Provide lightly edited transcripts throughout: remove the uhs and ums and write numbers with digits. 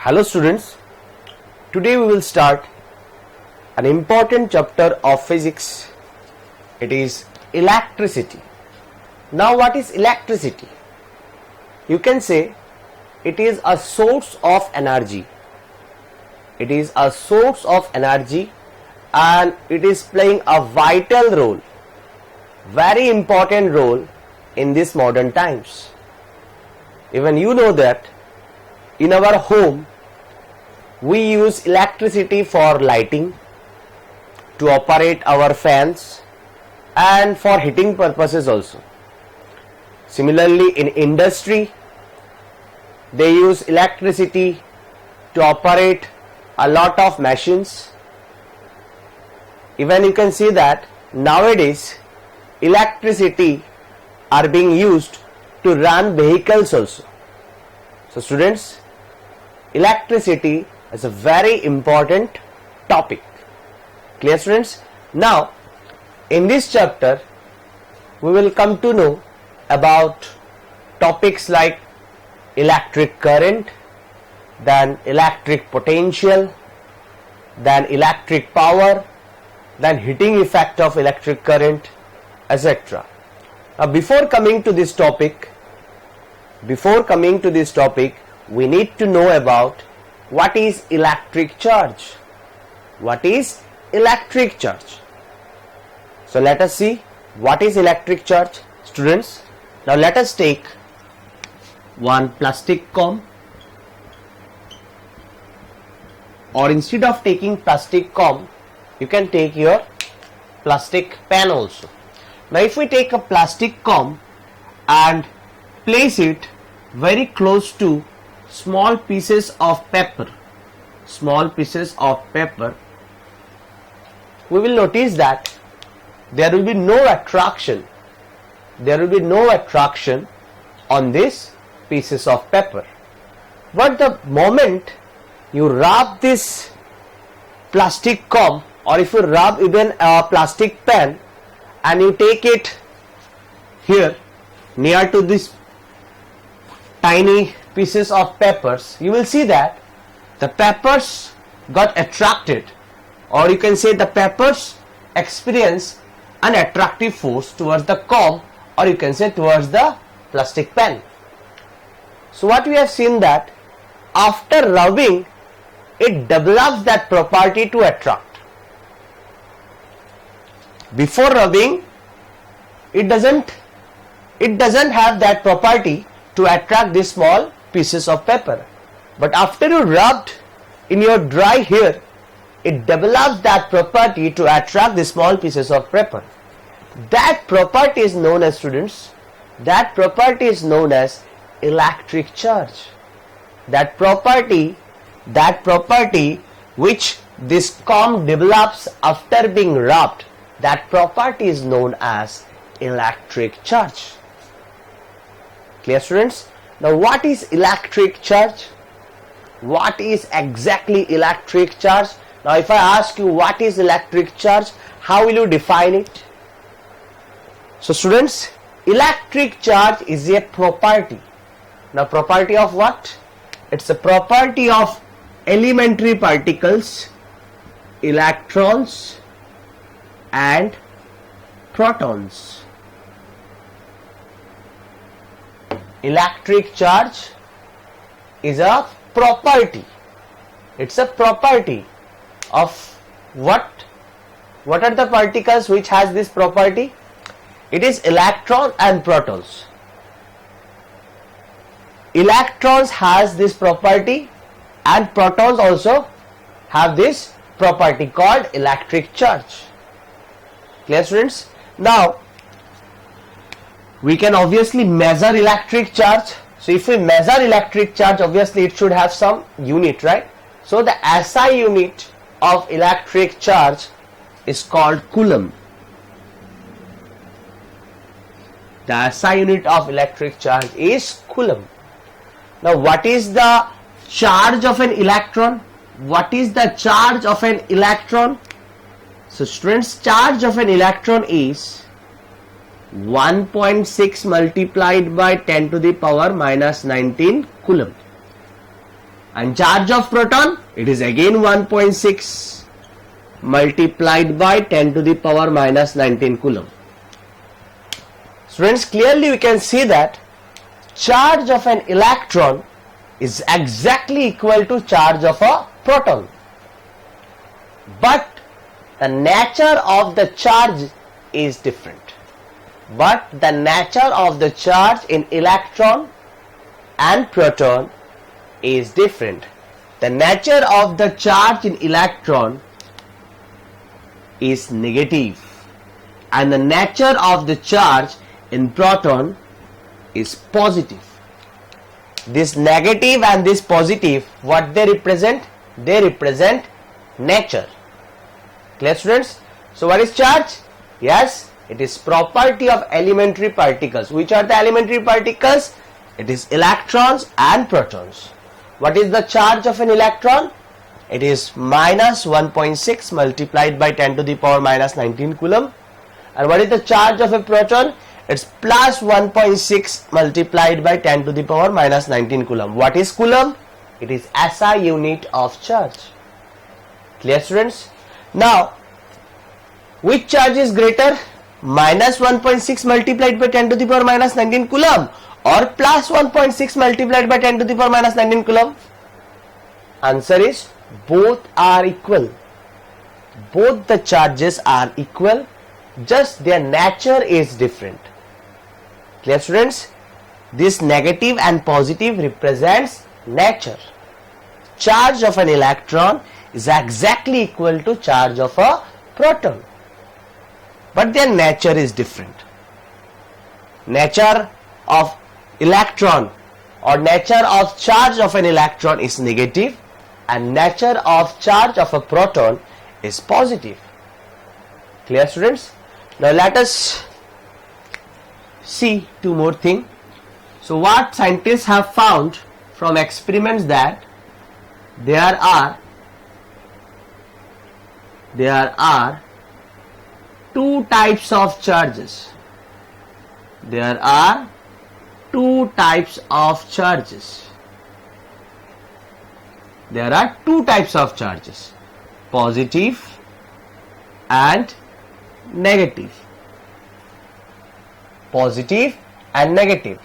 Hello students, today we will start an important chapter of physics. It is electricity. Now what is electricity? You can say it is a source of energy. It is a source of energy and it is playing a vital role, very important role in these modern times. Even you know that in our home we use electricity for lighting, to operate our fans and for heating purposes also. Similarly, in industry they use electricity to operate a lot of machines. Even you can see that nowadays electricity are being used to run vehicles also. So students, electricity is a very important topic. Clear students? Now in this chapter we will come to know about topics like electric current, then electric potential, then electric power, then heating effect of electric current, etc. Now before coming to this topic, we need to know about what is electric charge. What is electric charge? So let us see what is electric charge, students. Now let us take one plastic comb, or instead of taking plastic comb you can take your plastic pen also. Now if we take a plastic comb and place it very close to small pieces of paper, we will notice that there will be no attraction on these pieces of paper. But the moment you rub this plastic comb, or if you rub even a plastic pen and you take it here near to this tiny pieces of papers, you will see that the papers got attracted, or you can say the papers experience an attractive force towards the comb, or you can say towards the plastic pen. So what we have seen that after rubbing it develops that property to attract. Before rubbing it doesn't have that property to attract these small pieces of paper, but after you rubbed in your dry hair it develops that property to attract the small pieces of paper. That property is known as, students, that property is known as electric charge. That property which this comb develops after being rubbed, that property is known as electric charge. Clear students? Now what is electric charge? What is exactly electric charge? Now if I ask you what is electric charge, how will you define it? So students, electric charge is a property. Now property of what? It's a property of elementary particles, electrons and protons. Electric charge is a property. It's a property of what? What are the particles which has this property? It is electron and protons. Electrons has this property and protons also have this property called electric charge. Clear students? Now we can obviously measure electric charge. So if we measure electric charge, obviously it should have some unit, right? So the SI unit of electric charge is called coulomb. The SI unit of electric charge is coulomb. Now what is the charge of an electron? What is the charge of an electron? So students, charge of an electron is 1.6 multiplied by 10 to the power minus 19 coulomb. And charge of proton, it is again 1.6 multiplied by 10 to the power minus 19 coulomb. Students, clearly we can see that charge of an electron is exactly equal to charge of a proton. But the nature of the charge is different. But the nature of the charge in electron and proton is different. The nature of the charge in electron is negative, and the nature of the charge in proton is positive. This negative and this positive, what they represent? They represent nature. Clear, students? So what is charge? Yes, it is property of elementary particles. Which are the elementary particles? It is electrons and protons. What is the charge of an electron? It is minus 1.6 multiplied by 10 to the power minus 19 coulomb. And what is the charge of a proton? It's plus 1.6 multiplied by 10 to the power minus 19 coulomb. What is coulomb? It is SI unit of charge. Clear, students? Now, which charge is greater? Minus 1.6 multiplied by 10 to the power minus 19 coulomb or plus 1.6 multiplied by 10 to the power minus 19 coulomb? Answer is both are equal. Both the charges are equal, just their nature is different. Clear, students? This negative and positive represents nature. Charge of an electron is exactly equal to charge of a proton, but their nature is different. Nature of electron or nature of charge of an electron is negative, and nature of charge of a proton is positive. Clear, students? Now let us see two more things. So what scientists have found from experiments that there are two types of charges. There are two types of charges. There are two types of charges, positive and negative. Positive and negative.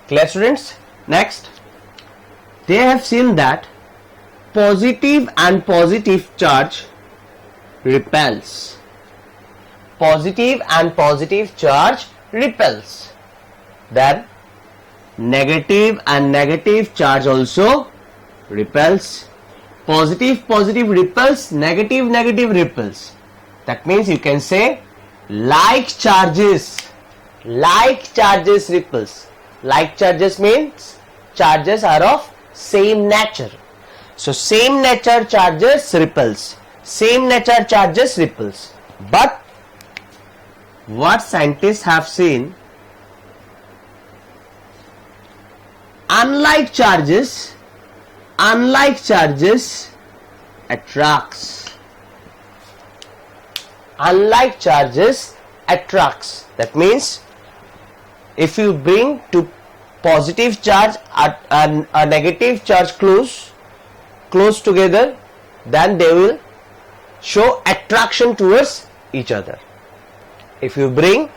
Clear, students? Next, they have seen that positive and positive charge repels. Positive and positive charge repels. Then negative and negative charge also repels. Positive repels, negative repels. That means you can say like charges repels. Like charges means charges are of same nature. So same nature charges repels. Same nature charges repels. But what scientists have seen, unlike charges attracts. Unlike charges attracts. That means if you bring two positive charge and a negative charge close together, then they will show attraction towards each other. If you bring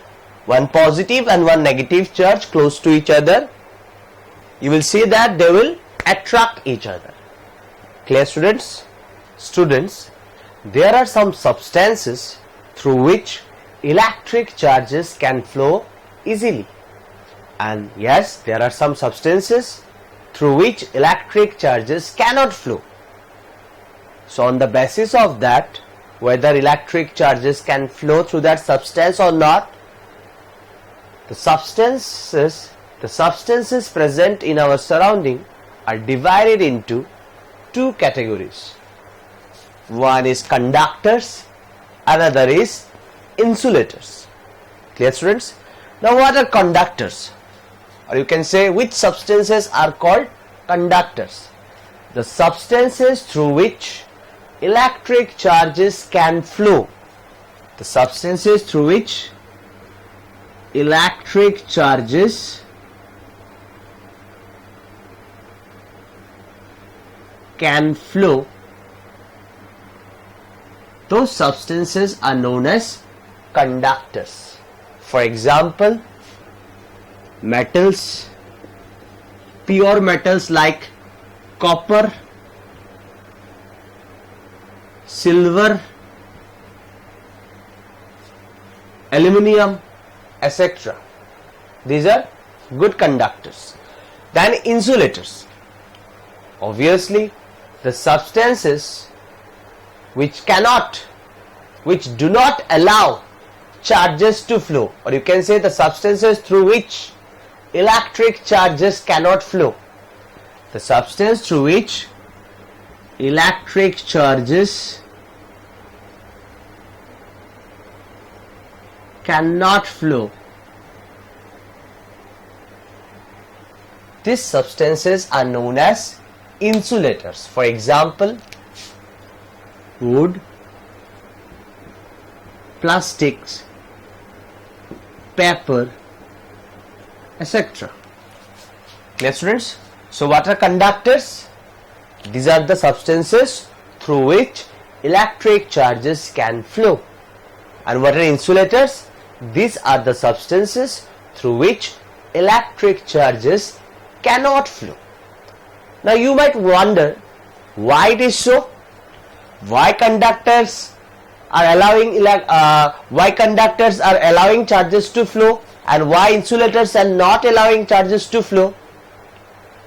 one positive and one negative charge close to each other, you will see that they will attract each other. Clear, students? Students, there are some substances through which electric charges can flow easily. And yes, there are some substances through which electric charges cannot flow. So on the basis of that, whether electric charges can flow through that substance or not, the substances present in our surrounding are divided into two categories. One is conductors, another is insulators. Clear, students? Now what are conductors? Or you can say which substances are called conductors? The substances through which electric charges can flow. The substances through which electric charges can flow, those substances are known as conductors. For example, metals, pure metals like copper, silver, aluminium, etc. These are good conductors. Then insulators. Obviously, the substances which do not allow charges to flow, or you can say the substances through which electric charges cannot flow. The substance through which electric charges cannot flow, these substances are known as insulators. For example, wood, plastics, paper, etc. Clear, students? So what are conductors? These are the substances through which electric charges can flow. And what are insulators? These are the substances through which electric charges cannot flow. Now you might wonder why it is so. Why conductors are allowing charges to flow, and why insulators are not allowing charges to flow?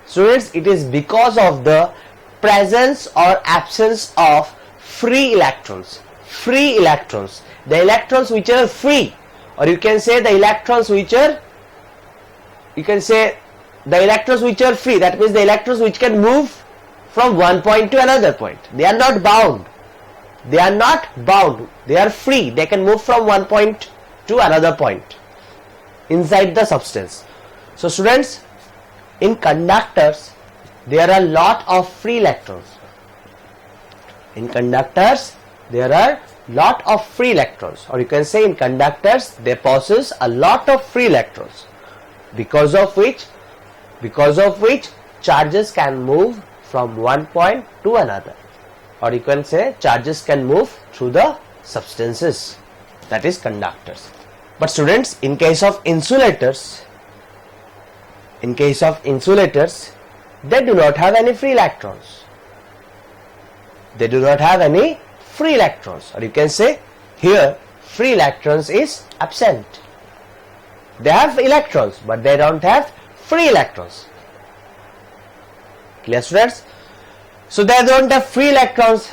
Students, it is because of the presence or absence of free electrons. Free electrons, the electrons which are free, or you can say the electrons which are free, that means the electrons which can move from one point to another point. They are not bound. They are free. They can move from one point to another point inside the substance. So students, in conductors there are a lot of free electrons. In conductors there are lot of free electrons, or you can say in conductors they possess a lot of free electrons, because of which charges can move from one point to another, or you can say charges can move through the substances, that is conductors. But students, in case of insulators, they do not have any free electrons. Or you can say here free electrons is absent. They have electrons, but they don't have free electrons. Clear, students? So they don't have free electrons.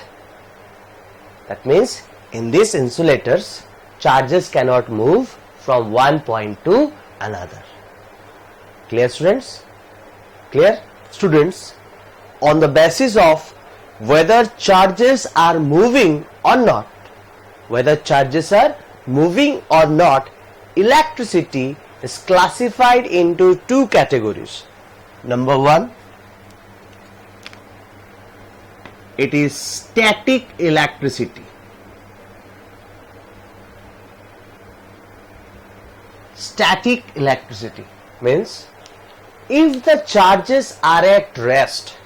That means in these insulators charges cannot move from one point to another. Clear, students? Clear? Students, on the basis of whether charges are moving or not, electricity is classified into two categories. Number one, it is static electricity. Static electricity means if the charges are at rest,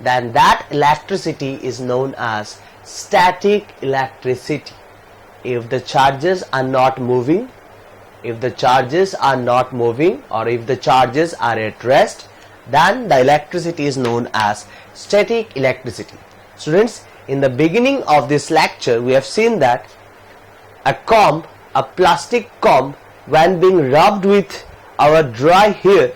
then that electricity is known as static electricity. If the charges are not moving, or if the charges are at rest, then the electricity is known as static electricity. Students, in the beginning of this lecture we have seen that a plastic comb, when being rubbed with our dry hair,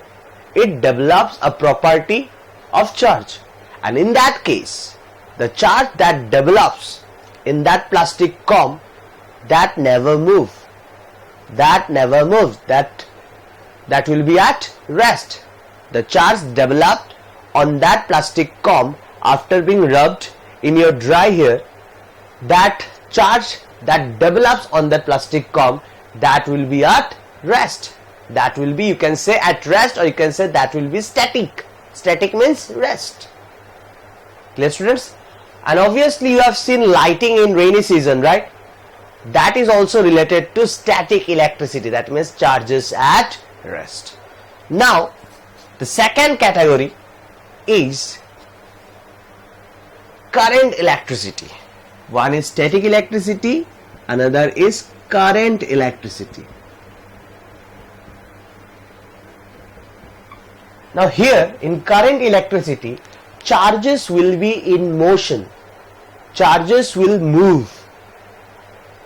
it develops a property of charge, and in that case the charge that develops in that plastic comb, that never moves, that will be at rest. The charge developed on that plastic comb after being rubbed in your dry hair, that charge that develops on that plastic comb, that will be at rest. That will be, you can say, at rest, or you can say that will be static. Static means rest. Clear, students? And obviously you have seen lighting in rainy season, right? That is also related to static electricity, that means charges at rest. Now The second category is current electricity. One is static electricity, another is current electricity. Now here in current electricity, charges will be in motion, charges will move.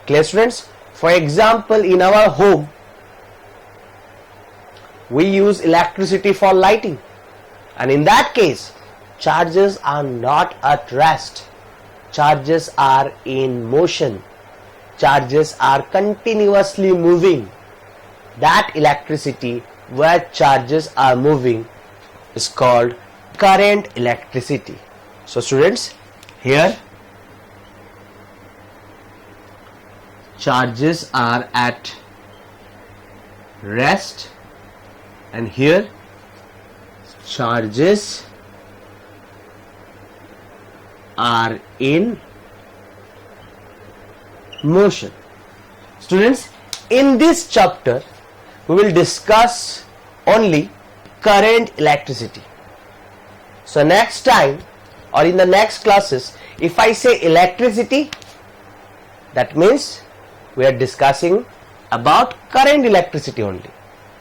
Clear students? For example, in our home, we use electricity for lighting, and in that case, charges are not at rest, charges are in motion, charges are continuously moving. That electricity where charges are moving is called current electricity. So students, here charges are at rest, and here charges are in motion. Students, in this chapter we will discuss only current electricity. So next time or in the next classes, if I say electricity, that means we are discussing about current electricity only.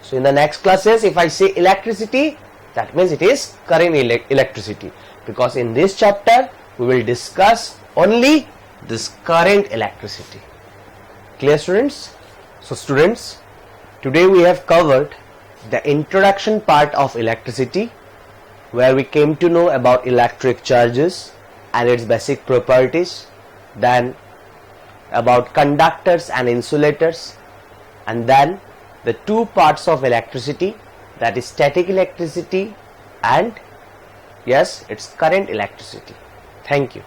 So in the next classes, if I say electricity, that means it is current electricity, because in this chapter we will discuss only this current electricity. Clear students? So students, today we have covered the introduction part of electricity, where we came to know about electric charges and its basic properties, then about conductors and insulators, and then the two parts of electricity, that is static electricity and yes, it's current electricity. Thank you.